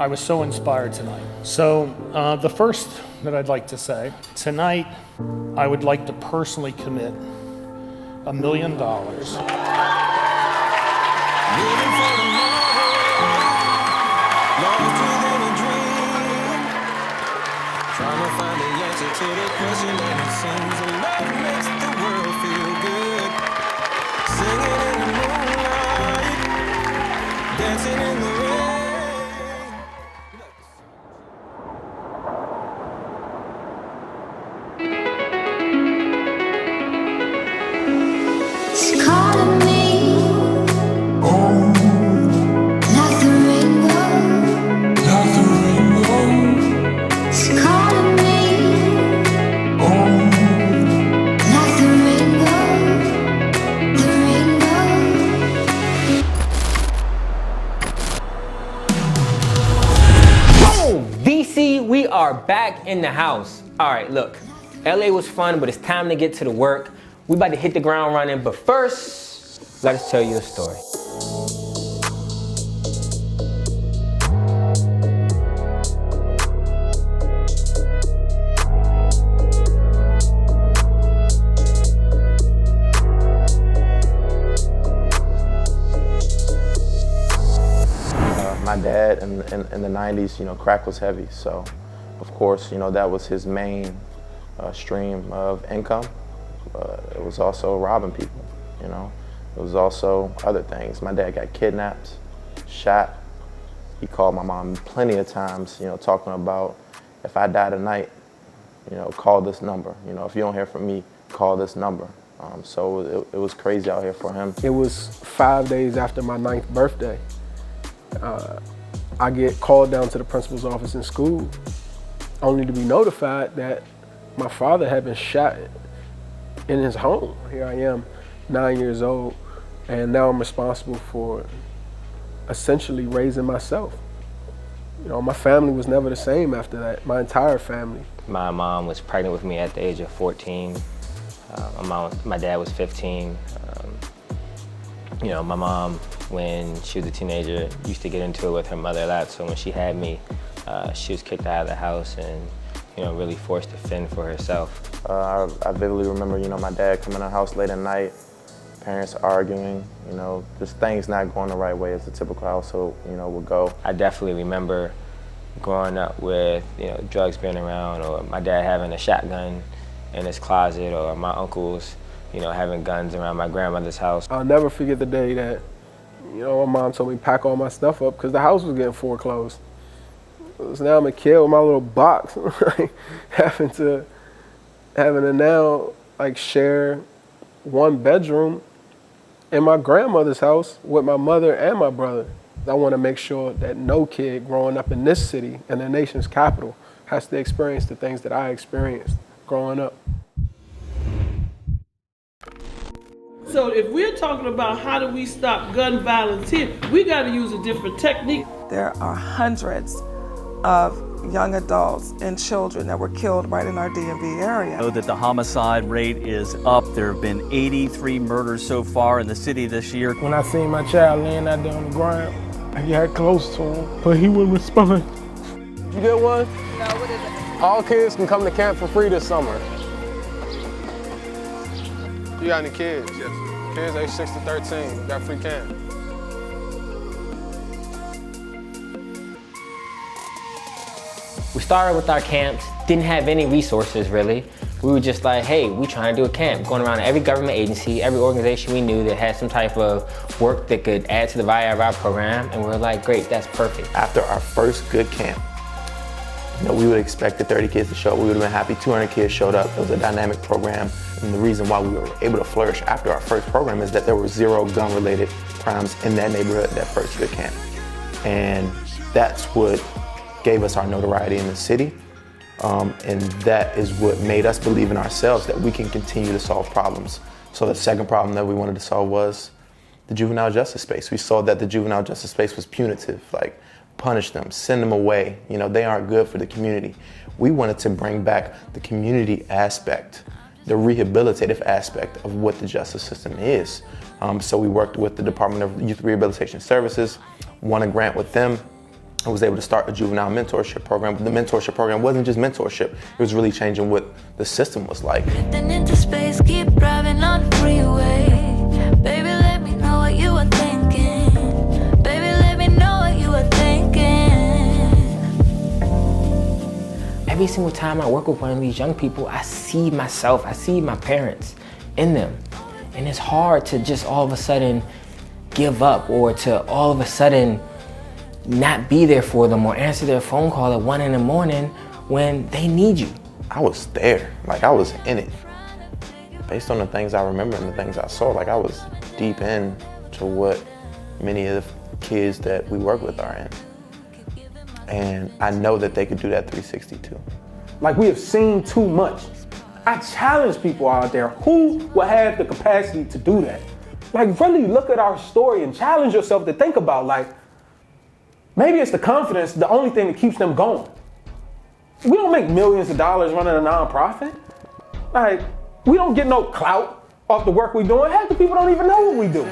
I was so inspired tonight. So the first that I'd like to say, tonight I would like to personally commit $1 million. Trying to find the answer to the question, and it seems love makes the world feel good. Singing in the moonlight, dancing in the rain. It's calling me, like the rainbow. It's calling me, like the rainbow, the rainbow. Boom! VC, we are back in the house. All right, look, LA was fun, but it's time to get to the work. We about to hit the ground running, but first, let us tell you a story. My dad in the 90s, you know, crack was heavy. So, of course, you know, that was his main stream of income. It was also robbing people, you know. It was also other things. My dad got kidnapped, shot. He called my mom plenty of times, you know, talking about, if I die tonight, you know, call this number. You know, if you don't hear from me, call this number. So it was crazy out here for him. It was 5 days after my 9th birthday. I get called down to the principal's office in school, only to be notified that my father had been shot in his home. Here I am, 9 years old, and now I'm responsible for essentially raising myself. You know, my family was never the same after that, my entire family. My mom was pregnant with me at the age of 14. My dad was 15. You know, my mom, when she was a teenager, used to get into it with her mother a lot. So when she had me, she was kicked out of the house and, you know, really forced to fend for herself. I vividly remember, you know, my dad coming to the house late at night, parents arguing, you know, just things not going the right way as a typical household, you know, would go. I definitely remember growing up with, you know, drugs being around, or my dad having a shotgun in his closet, or my uncles, you know, having guns around my grandmother's house. I'll never forget the day that, you know, my mom told me to pack all my stuff up because the house was getting foreclosed. So now I'm a kid with my little box, like, having to now like share one bedroom in my grandmother's house with my mother and my brother. I want to make sure that no kid growing up in this city and the nation's capital has to experience the things that I experienced growing up. So if we're talking about how do we stop gun violence here, we got to use a different technique. There are hundreds of young adults and children that were killed right in our DMV area. Know that the homicide rate is up. There have been 83 murders so far in the city this year. When I seen my child laying out there on the ground, I got close to him, but he wouldn't respond. You get one? No, what is it? All kids can come to camp for free this summer. You got any kids? Yes. Kids age 6 to 13, you got free camp. We started with our camps, didn't have any resources really. We were just like, hey, we trying to do a camp, going around to every government agency, every organization we knew that had some type of work that could add to the value of our program, and we were like, great, that's perfect. After our first good camp, you know, we would expect the 30 kids to show up. We would have been happy 200 kids showed up. It was a dynamic program. And the reason why we were able to flourish after our first program is that there were 0 gun-related crimes in that neighborhood that first good camp. And that's what gave us our notoriety in the city. And that is what made us believe in ourselves that we can continue to solve problems. So the second problem that we wanted to solve was the juvenile justice space. We saw that the juvenile justice space was punitive, like punish them, send them away. You know, they aren't good for the community. We wanted to bring back the community aspect, the rehabilitative aspect of what the justice system is. So we worked with the Department of Youth Rehabilitation Services, won a grant with them I was able to start a juvenile mentorship program. But the mentorship program wasn't just mentorship. It was really changing what the system was like. Drifting into space, keep driving on the freeway. Baby, let me know what you were thinking. Baby, let me know what you were thinking. Every single time I work with one of these young people, I see myself, I see my parents in them. And it's hard to just all of a sudden give up, or to all of a sudden not be there for them or answer their phone call at 1 a.m. when they need you. I was there, like I was in it. Based on the things I remember and the things I saw, like I was deep into what many of the kids that we work with are in. And I know that they could do that 360 too. Like, we have seen too much. I challenge people out there, who will have the capacity to do that? Like, really look at our story and challenge yourself to think about, like, maybe it's the confidence, the only thing that keeps them going. We don't make millions of dollars running a nonprofit. Like, we don't get no clout off the work we're doing. Half the people don't even know what we do.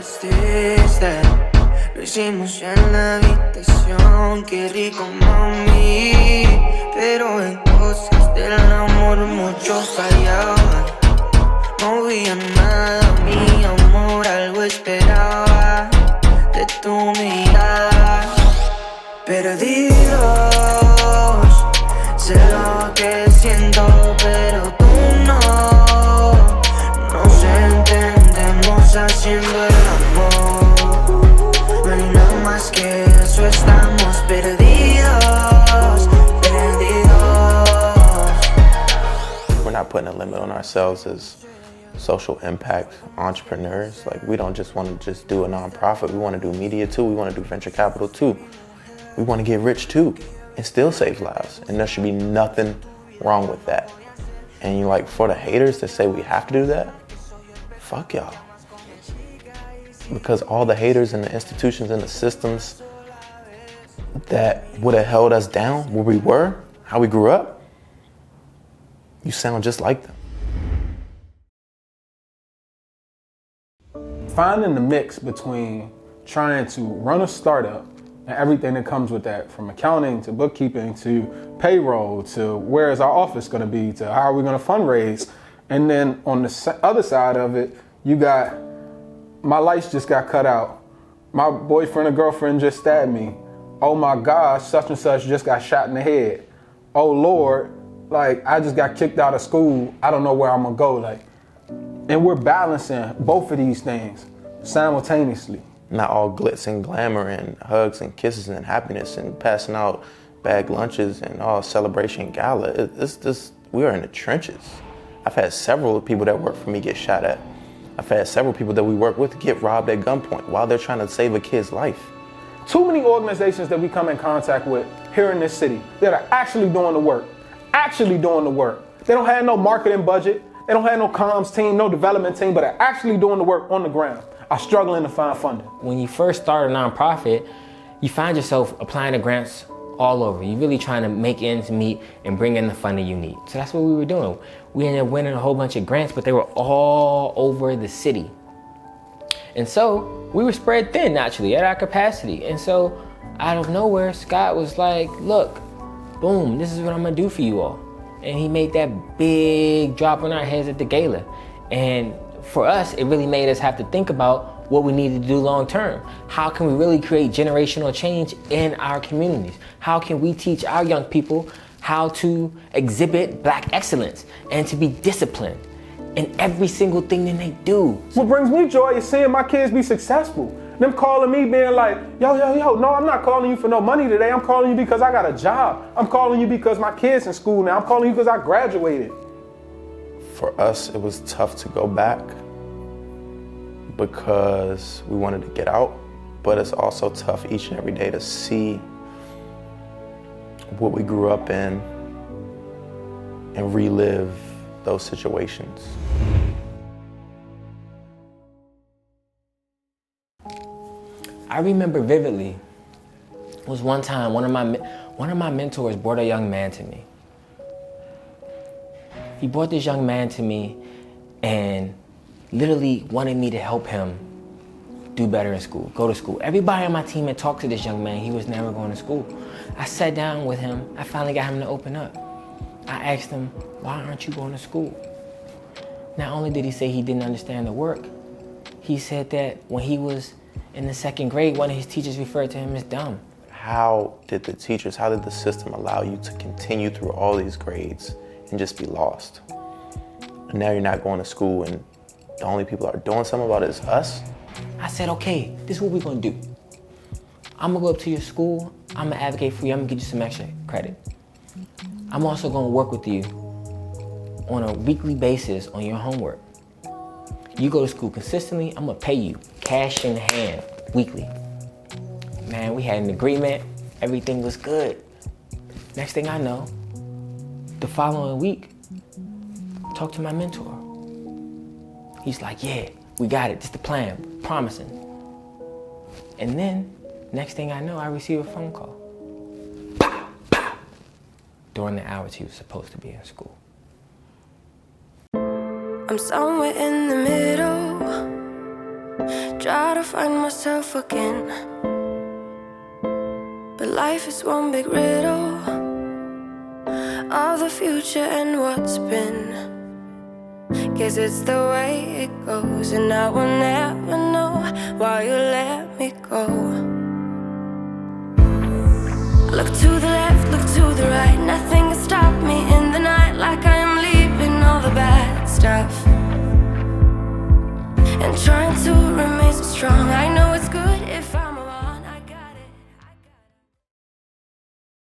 Lo hicimos en la habitación, qué rico mami. Pero en cosas del amor muchos fallaban. No había nada, mi amor, algo esperaba de tu mirada. Perdidos, sé lo que siento, pero tú no. Nos entendemos haciendo el amor. No hay nada más que eso, estamos perdidos, perdidos. We're not putting a limit on ourselves as social impact entrepreneurs. Like, we don't just want to just do a nonprofit. We want to do media too. We want to do venture capital too. We want to get rich too and still save lives. And there should be nothing wrong with that. And you like, for the haters that say we have to do that, fuck y'all. Because all the haters and the institutions and the systems that would have held us down where we were, how we grew up, you sound just like them. Finding the mix between trying to run a startup and everything that comes with that, from accounting to bookkeeping to payroll to where is our office going to be to how are we going to fundraise. And then on the other side of it, you got, my lights just got cut out. My boyfriend or girlfriend just stabbed me. Oh my gosh, such and such just got shot in the head. Oh Lord, like, I just got kicked out of school. I don't know where I'm gonna go. Like, and we're balancing both of these things simultaneously. Not all glitz and glamour and hugs and kisses and happiness and passing out bag lunches and all celebration gala. It's just, we are in the trenches. I've had several people that work for me get shot at. I've had several people that we work with get robbed at gunpoint while they're trying to save a kid's life. Too many organizations that we come in contact with here in this city that are actually doing the work. They don't have no marketing budget. They don't have no comms team, no development team, but are actually doing the work on the ground, are struggling to find funding. When you first start a nonprofit, you find yourself applying to grants all over. You're really trying to make ends meet and bring in the funding you need. So that's what we were doing. We ended up winning a whole bunch of grants, but they were all over the city. And so we were spread thin naturally at our capacity. And so out of nowhere, Scott was like, look, boom, this is what I'm gonna do for you all. And he made that big drop on our heads at the gala. And for us, it really made us have to think about what we need to do long term. How can we really create generational change in our communities? How can we teach our young people how to exhibit Black excellence and to be disciplined in every single thing that they do? What brings me joy is seeing my kids be successful. Them calling me being like, yo, no, I'm not calling you for no money today. I'm calling you because I got a job. I'm calling you because my kid's in school now. I'm calling you because I graduated. For us, it was tough to go back because we wanted to get out, but it's also tough each and every day to see what we grew up in and relive those situations. I remember vividly, it was one time one of my mentors brought a young man to me. He brought this young man to me and literally wanted me to help him do better in school, go to school. Everybody on my team had talked to this young man. He was never going to school. I sat down with him. I finally got him to open up. I asked him, why aren't you going to school? Not only did he say he didn't understand the work, he said that when he was in the 2nd grade, one of his teachers referred to him as dumb. How did the system allow you to continue through all these grades and just be lost? And now you're not going to school and the only people that are doing something about it is us? I said, okay, this is what we're gonna do. I'm gonna go up to your school, I'm gonna advocate for you, I'm gonna get you some extra credit. I'm also gonna work with you on a weekly basis on your homework. You go to school consistently, I'm gonna pay you cash in hand weekly. Man, we had an agreement, everything was good. Next thing I know, the following week, talk to my mentor. He's like, yeah, we got it, this is the plan, promising. And then, next thing I know, I receive a phone call. Pow, pow, during the hours he was supposed to be in school. I'm somewhere in the middle, try to find myself again. But life is one big riddle of the future and what's been. Guess it's the way it goes, and I will never know why you let me go. Look to the left, look to the right, nothing